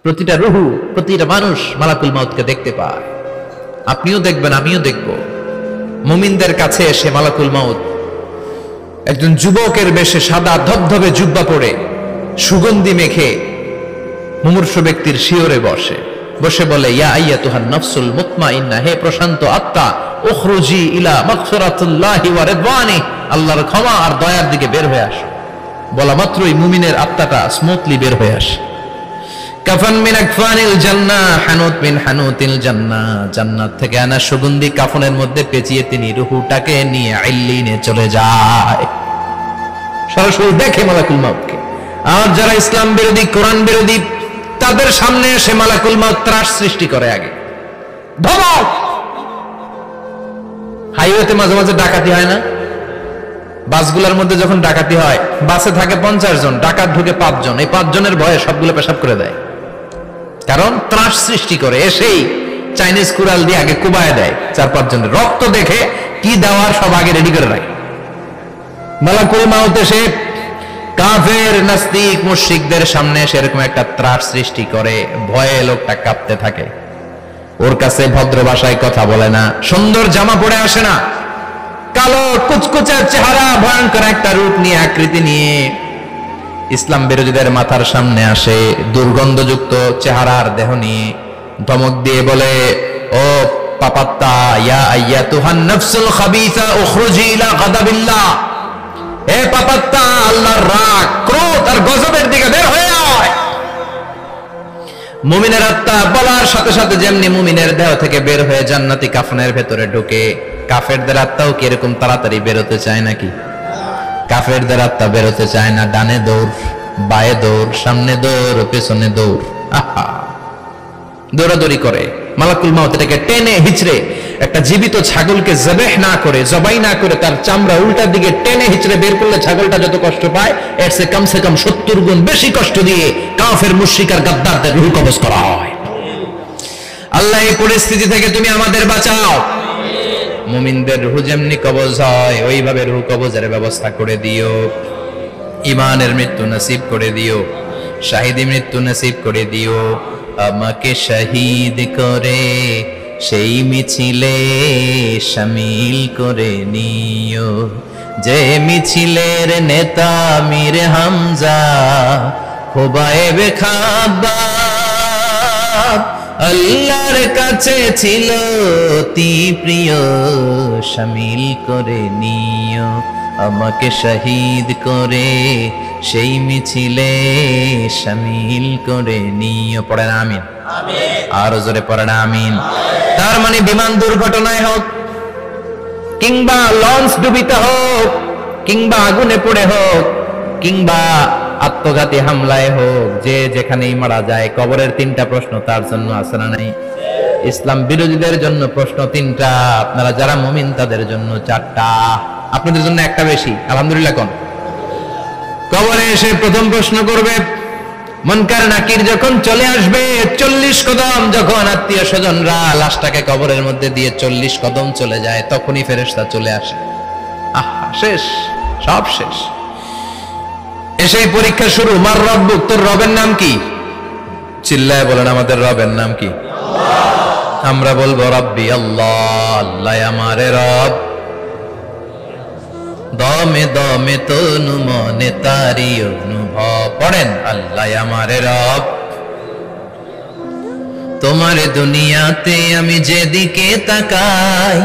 প্রতিটা রুহু, প্রতিটা মানুষ মালাকুল মাউতকে দেখতে পায়। আপনিও দেখবেন, আমিও দেখব। মুমিনদের কাছে এসে মালাকুল মাউত একজন যুবকের বেশে সাদা ধবধবে জুব্বা পরে সুগন্ধি মেখে মুমূর্ষু ব্যক্তির শিয়রে বসে বলে, ইয়া আইয়াতুহান নাফসুল মুতমাইন্নাহ, হে প্রশান্ত আত্মা, উখরুজি ইলা মাগফিরাতিল্লাহি ওয়া রিদওয়ানি, আল্লাহর ক্ষমা আর দয়ার দিকে বের হয়ে আসো। বলা মাত্রই মুমিনের আত্মাটা স্মুথলি বের হয়ে আসে। কাফান মিন আকফানিল জান্নাহ, হানুত মিন হানুতিল জান্নাহ, জান্নাত থেকে আনা সুগন্ধি কাফনের মধ্যে পেঁচিয়ে তিনি রূহটাকে নিয়ে ইল্লিনে চলে যায়। সরাসরি দেখে মালাকুল মাউতকে। আর যারা ইসলাম বিরোধী, কোরআন বিরোধী, তাদের সামনে এসে মালাকুল মাউত ত্রাস সৃষ্টি করে। আগে ধমক। হাইওয়েতে মাঝে মাঝে ডাকাতি হয় না? বাসগুলোর মধ্যে যখন ডাকাতি হয়, বাসে থাকে 50 জন, ডাকাত ঢুকে 5 জন। এই 5 জনের ভয়ে সবগুলো পেশাব করে দেয়, কারণ ত্রাস সৃষ্টি করে। এসেই চাইনিজ কুড়াল দিয়ে আগে কুবায় দেয় 4-5 জনের। রক্ত দেখে কি দেওয়ার সব আগে রেডি করে রাখে। মালাকুল মাউত এসে কাফের, নাস্তিক, মুশরিকদের সামনে সেরকম একটা ত্রাস সৃষ্টি করে। ভয়ে লোকটা কাঁপতে থাকে। ওর কাছে ভদ্র ভাষায় কথা বলে না, সুন্দর জামা পরে আসে না, কালো কুচকুচে চেহারা, ভয়ঙ্কর একটা রূপ নিয়ে, আকৃতি নিয়ে ইসলাম বিরোধীদের মাথার সামনে আসে। দুর্গন্ধযুক্ত চেহারার দেহ নিয়ে ধমক দিয়ে বলে, ও পাপাত্তা, ইয়া আইয়াতুহান নাফসুল খাবিসা উখরুজি ইলা গাদাবিল্লাহ, হে পাপাত্তা, আল্লাহর রাগ, ক্রোধ আর গজবের দিকে বের হয়ে আয়। মুমিনের আত্মা বলার সাথে সাথে যেমনি মুমিনের দেহ থেকে বের হয়ে জান্নাতি কাফনের ভেতরে ঢুকে, কাফেরদের আত্মাও কি এরকম তাড়াতাড়ি বেরোতে চায় নাকি? কাফেরদের আত্মা বেরোতে চায় না। ডানে দৌড়, বায়ে দৌড়, সামনে দৌড়, পেছনে দৌড়, আহা, দৌড়াদৌড়ি করে। মালাকুল মাউত এটাকে টেনে হিচড়ে, একটা জীবিত ছাগলকে জবাই না করে তার চামড়া উল্টার দিকে টেনে হিচড়ে বের করলে ছাগলটা যত কষ্ট পায়, এর চেয়ে কমসে কম 70 গুণ বেশি কষ্ট দিয়ে কাফের, মুশরিক আর গাদ্দারদের রূহ কবজ করা হয়। আল্লাহ, এই পরিস্থিতি থেকে তুমি আমাদের বাঁচাও। মুমিনদের রূহ যেমনি কবজ হয়, ওইভাবে রূহ কবজের ব্যবস্থা করে দিও। ঈমানের মৃত্যু নসিব করে দিও, শাহীদি মৃত্যু নসিব করে দিও। আমাকে শহীদ করে সেই মিছিলে শামিল করে নিও, যে মিছিলের নেতা মীর হামজা, খোবায়েবে খাব্বাব, আল্লাহর কাছে ছিল অতি প্রিয়, শামিল করে নিও। আমাকে শহীদ করে সেই মিছিলে শামিল করে নিও। পড়েন আমিন। আর জোরে পড়েন আমিন। তার মানে বিমান দুর্ঘটনায় হোক, কিংবা লঞ্চ ডুবিতে হোক, কিংবা আগুনে পড়ে হোক, কিংবা আত্মঘাতী হামলায় হোক, যে যেখানেই মারা যায়, কবরের 3টা প্রশ্ন তার জন্য আছে না নাই? ইসলাম বিরোধীদের জন্য প্রশ্ন 3টা, আপনারা যারা মুমিন তাদের জন্য 4টা, আপনাদের জন্য একটা বেশি। আলহামদুলিল্লাহ। কোন কবরে এসে প্রথম প্রশ্ন করবে, মুনকার নাকির যখন চলে আসবে, 40 কদম যখন আত্মীয় স্বজনরা লাশটাকে কবরের মধ্যে দিয়ে 40 কদম চলে যায়, তখনই ফেরেশতা চলে আসে। আহা, শেষ, সব শেষ। এসেই পরীক্ষা শুরু। মার রব্বুক, তোর রবের নাম কি? চিল্লায় বলেন, আমাদের রবের নাম কি? আমরা বলবো রব্বি আল্লাহ, আল্লাহ আমারে রব। দমে দমে তনু মনে তারি অনুভব। পড়েন, আল্লাহ আমারে রব। তোমার দুনিয়াতে আমি যেদিকে তাকাই,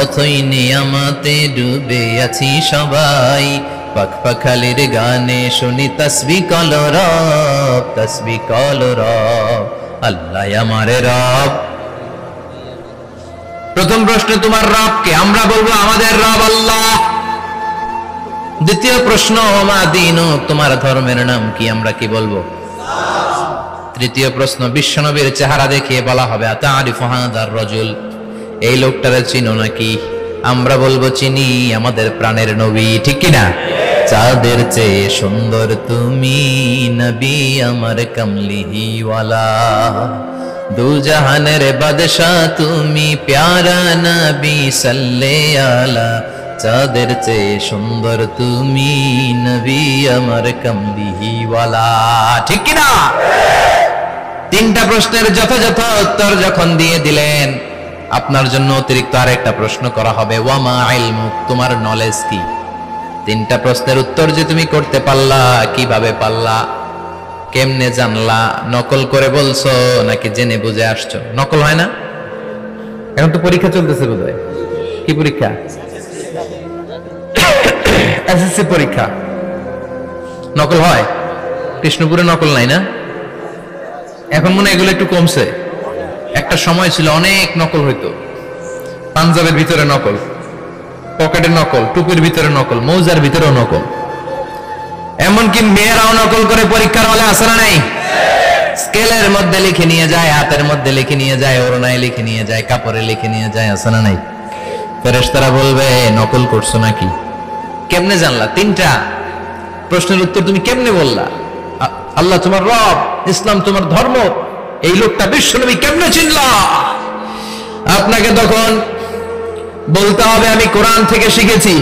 অথই নিয়ামতে ডুবে আছি সবাই। পাখপাখালির গানে শুনি তসবিহ কলো রব, তসবিহ কলো রব, আল্লাহ আমারে রব। প্রথম প্রশ্ন, তোমার রবকে? আমরা বলবো আমাদের রব আল্লাহ। দ্বিতীয় প্রশ্ন, ওমা দীনুক, তোমার ধর্মের নাম কি? আমরা কি বলবো? তৃতীয় প্রশ্ন, বিশ্বনবীর চেহারা দেখিয়ে বলা হবে, আতারিফু হাদার রাজুল, এই লোকটারে চিনো নাকি? আমরা বলবো চিনি, আমাদের প্রাণের নবী, ঠিক কিনা? চাঁদের চেয়ে সুন্দর তুমি নবী আমার কমলিওয়ালা, দু জাহানের বাদশাহ তুমি প্যারা নবী সাল্লে আলা, চাঁদের চেয়ে সুন্দর তুমি নবী আমার কমলিওয়ালা, ঠিক কিনা? তিনটা প্রশ্নের যথাযথ উত্তর যখন দিয়ে দিলেন, আপনার জন্য অতিরিক্ত আরেকটা প্রশ্ন করা হবে, ওয়ামা ইলমুক, তোমার নলেজ কি? তিনটা প্রশ্নের উত্তর যে তুমি করতে পারলা, কিভাবে পারলা, কেমনে জানলা? নকল করে বলছো নাকি জেনে বুঝে আসছো? নকল হয় না? এখন তো পরীক্ষা চলতেছে বোধহয়। কি পরীক্ষা? এসএসসি পরীক্ষা। নকল হয়? কৃষ্ণপুরে নকল নাই না? এখন মনে হয় এগুলো একটু কমছে। একটা সময় ছিল অনেক নকল হইতো। পাঞ্জাবের ভিতরে নকল, পকেটে নকল, টুপির ভিতরে নকল, মৌজার ভিতরেও নকল, এমনকি মেয়েরাও নকল করে পরীক্ষার হলে আসে না নাই? স্কেলের মধ্যে লিখে নিয়ে যায়, হাতের মধ্যে লিখে নিয়ে যায়, ওড়নায় লিখে নিয়ে যায়, কাপড়ে লিখে নিয়ে যায়, আসে না নাই? ফেরেশতারা বলবে নকল করছো নাকি? কেমনে জানলা? তিনটা প্রশ্নের উত্তর তুমি কেমনে বললা? আল্লাহ তোমার রব, ইসলাম তোমার ধর্ম, এই লোকটা বিশ্বনবী, কেমনে চিনলা? আপনাকে তখন বলতে হবে আমি কোরআন থেকে শিখেছি,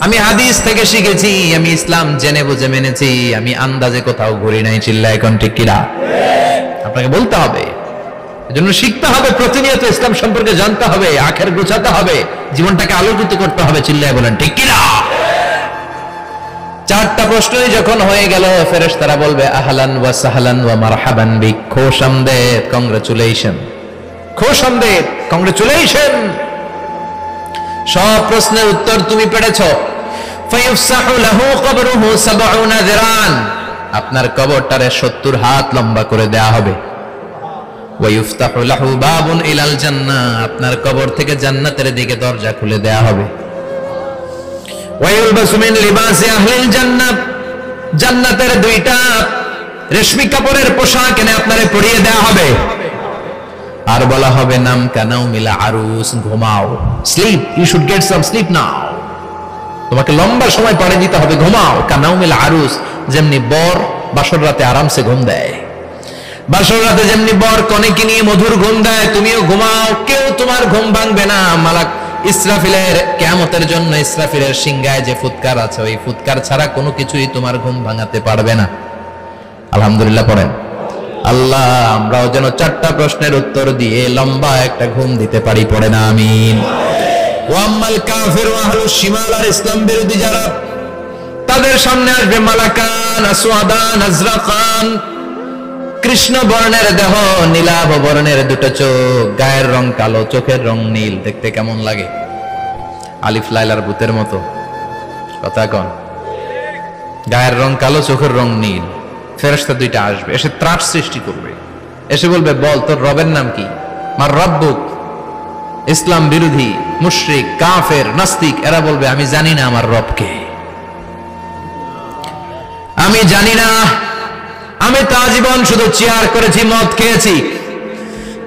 আমি হাদিস থেকে শিখেছি, আমি ইসলাম জেনে বুঝে মেনেছি, আমি আন্দাজে কোথাও ঘুরি নাই। চিল্লা এখন ঠিক কিনা? আপনাকে বলতে হবে, এজন্য শিখতে হবে, প্রতিনিয়ত ইসলাম সম্পর্কে জানতে হবে, আখের গোছাতে হবে, জীবনটাকে আলোকিত করতে হবে। চিল্লায় বলেন ঠিক কিনা? চারটা প্রশ্নই যখন হয়ে গেল, ফেরেশতারা বলবে আহলান ওয়া সাহলান ওয়া মারহাবান বিক, খোশামদেদ, কংগ্রাচুলেশন, খোশামদেদ, কংগ্রাচুলেশন, সব প্রশ্নের উত্তর তুমি পেরেছো। ফায়ুফসাহু লাহু কবরুহু ৭০ যিরান, আপনার কবরটারে ৭০ হাত লম্বা করে দেয়া হবে। ওয়া ইফতাহু লাহু বাবুন ইলাল জান্নাহ, আপনার কবর থেকে জান্নাতের দিকে দরজা খুলে দেয়া হবে। ওয়া ইলবাসু মিন লিবাসি আহলিল জান্নাহ, জান্নাতের দুইটা রেশমি কাপড়ের পোশাক এনে আপনারে পরিয়ে দেয়া হবে। আর বলা হবে নাম কানাও মিলা আরুস, ঘুমাও, sleep, you should get some sleep now, তোমাকে লম্বা সময় পরে দিতে হবে, ঘুমাও। কানাও মিলা আরুস, যেমনি বর বাসর রাতে আরামসে ঘুম দেয়, বাসর রাতে যেমনি বর কনেকে নিয়ে মধুর ঘুম দেয়, তুমিও ঘুমাও, কেউ তোমার ঘুম ভাঙবে না। মালাক ইসরাফিলের, কিয়ামতের জন্য ইসরাফিলের সিংহায় যে ফুৎকার আছে, ওই ফুৎকার ছাড়া কোনো কিছুই তোমার ঘুম ভাঙাতে পারবে না। আলহামদুলিল্লাহ পড়েন। আল্লাহ আমরাও যেন চারটা প্রশ্নের উত্তর দিয়ে লম্বা একটা ঘুম দিতে পারি, পড়ে না আমিন। ওয়াম্মাল কাফির ওয়া আহলুশ শিমাল, আর ইসলাম বিরোধী যারা, তাদের সামনে আসবে মালাকান আসওয়াদান আজরাকান, কৃষ্ণ বর্ণের দেহ, নীলাভ বর্ণের দুটো চোখ, গায়ের রং কালো, চোখের রং নীল, দেখতে কেমন লাগে? আলিফ লাইলার ভূতের মতো, কথা কন। গায়ের রং কালো, চোখের রং নীল। ফেরেশতা দুইটা আসবে, এসে ত্রাস সৃষ্টি করবে, এসে বলবে বল তোর রবের নাম কি? মার রব্বুক। ইসলাম বিরোধী মুশরিক, কাফের, নাস্তিক এরা বলবে আমি জানি না আমার রবকে, আমি জানি না, আমি তো আজীবন শুধু চেয়ার করেছি, মদ খেয়েছি,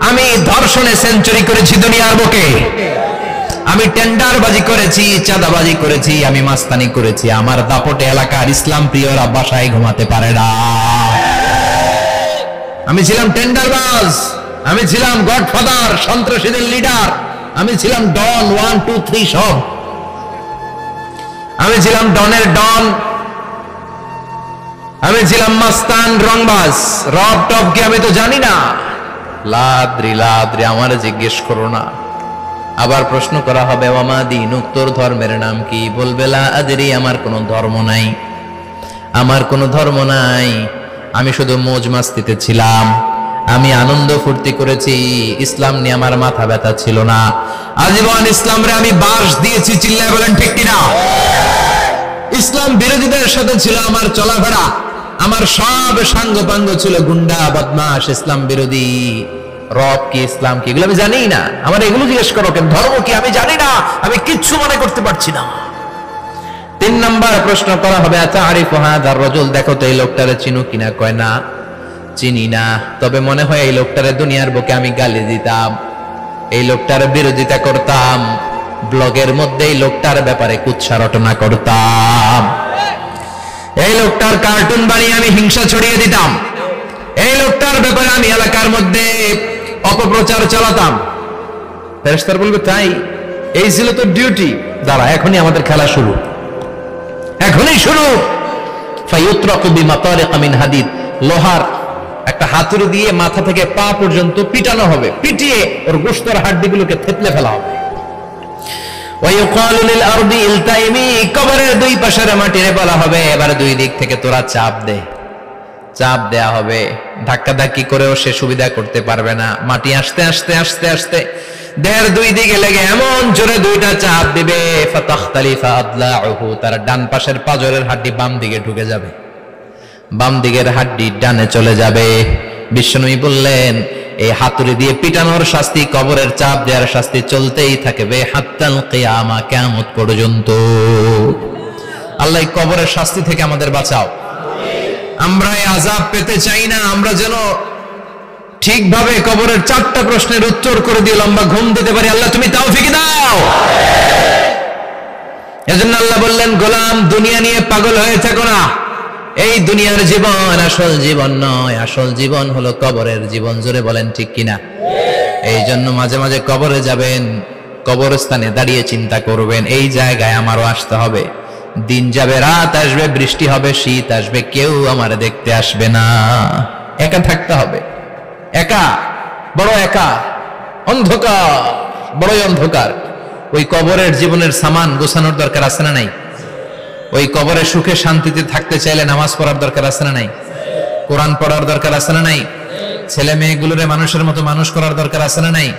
আমি ধর্ষণে সেঞ্চুরি করেছি দুনিয়ার বুকে, আমি টেন্ডারবাজি করেছি, চাঁদাবাজি করেছি, আমি মাস্তানি করেছি, আমার দাপটে এলাকার ইসলাম প্রিয়রা বাসায় ঘুমাতে পারে না। আমি ছিলাম টেন্ডারবাজ, আমি ছিলাম গডফাদার, সন্ত্রাসীদের লিডার, আমি ছিলাম ডন 1 2 3 সব, আমি ছিলাম ডনের ডন, আমি ছিলাম মাস্তান, রংবাজ, রব টপ কি আমি তো জানি না। লাদ্রি লাদ্রি, আমার জিজ্ঞেস করো না। আবার প্রশ্ন করা হবে ওয়ামা দীনুক, তোর ধর্মের নাম কি? বলবে লা আদরি, আমার কোনো ধর্ম নাই, আমার কোনো ধর্ম নাই, আমি শুধু মৌজ মাস্তিতে ছিলাম, আমি আনন্দ ফুর্তি করেছি, ইসলাম নিয়ে আমার মাথা ব্যথা ছিল না, আজীবন ইসলামরে আমি বাস দিয়েছি। চিল্লায় বলেন ঠিক কিনা? ইসলাম বিরোধীদের সাথে ছিল আমার চলাফেরা, আমার সব সাঙ্গপাঙ্গ ছিল গুন্ডা বদমাশ, ইসলাম বিরোধী। রব কি, ইসলাম কি, এগুলো আমি জানি না, আমার এগুলো জিজ্ঞেস করো কেন? ধর্ম কি আমি জানি না, আমি কিচ্ছু মনে করতে পারছি না। 3 নাম্বার প্রশ্ন করা হবে আতারিফু হাযার রাজুল, দেখো তো এই লোকটারে চিনো কিনা? কয় না, চিনি না, তবে মনে হয় এই লোকটারে দুনিয়ার বুকে আমি গালি দিতাম, এই লোকটার বিরোধিতা করতাম, ব্লগের মধ্যে এই লোকটার ব্যাপারে কুৎসা রটনা করতাম, এই লোকটার কার্টুন বানিয়ে আমি হিংসা ছড়িয়ে দিতাম, এই লোকটার ব্যাপারে আমি এলাকার মধ্যে অপপ্রচার চালাতাম। ফেরেশতারা বলবে তাই, এই ছিল তো ডিউটি, দাঁড়া এখনই আমাদের খেলা শুরু, এখনই শুরু। ফায়ুতরাকু বিমাতারিক মিন হাদিদ, লোহার একটা হাতুড়ি দিয়ে মাথা থেকে পা পর্যন্ত পিটানো হবে, পিটিয়ে ওর গোশতের হাড্ডিগুলোকে থেতলে ফেলা হবে। ওয়ায়ুকালু লিল আরদি ইলতাইমি, কবরের দুই পাশের মাটিরে বলা হবে এবার দুই দিক থেকে তোরা চাপ দে। চাপ দেয়া হবে, ধাক্কা ধাক্কি করেও সে সুবিধা করতে পারবে না। মাটি আস্তে আস্তে আস্তে আস্তে দেহের দুই দিকে লেগে এমন জোরে দুইটা চাপ দিবে, ফাতাখতালিফা আদলাউহু, তার ডান পাশের পাজরের হাড্ডি বাম দিকে ঢুকে যাবে, বাম দিকের হাড্ডি ডানে চলে যাবে। বিশ্বনবী বললেন এই হাতুড়ি দিয়ে পিটানোর শাস্তি, কবরের চাপ দেওয়ার শাস্তি চলতেই থাকবে হাত্তাল কিয়ামা, কিয়ামত পর্যন্ত। আল্লাহ কবরের শাস্তি থেকে আমাদের বাঁচাও। আমরা এই আযাব পেতে চাই না, আমরা যেন ঠিকভাবে কবরের 4টা প্রশ্নের উত্তর করে দিয়ে লম্বা ঘুম দিতে পারি। আল্লাহ তুমি তৌফিক দাও। এজন্য আল্লাহ বললেন, গোলাম দুনিয়া নিয়ে পাগল হয়ে থেকো না। এই দুনিয়ার জীবন আসল জীবন নয়, আসল জীবন হলো কবরের জীবন। জোরে বলেন ঠিক কিনা? এই জন্য মাঝে মাঝে কবরে যাবেন, কবরস্থানে দাঁড়িয়ে চিন্তা করবেন এই জায়গায় আমারও আসতে হবে। দিন যাবে, রাত আসবে, বৃষ্টি হবে, শীত আসবে, কেউ আমার দেখতে আসবে না, একা থাকতে হবে। একা, বড় একা, অন্ধকার, বড়ই অন্ধকার। ওই কবরের জীবনের সামান গোছানোর দরকার আছে না নাই? ওই কবরে সুখে শান্তিতে থাকতে চাইলে নামাজ পড়ার দরকার আছে না নাই? কোরআন পড়ার দরকার আছে না নাই? ছেলে মেয়েগুলোরে মানুষের মতো মানুষ করার দরকার আছে না নাই?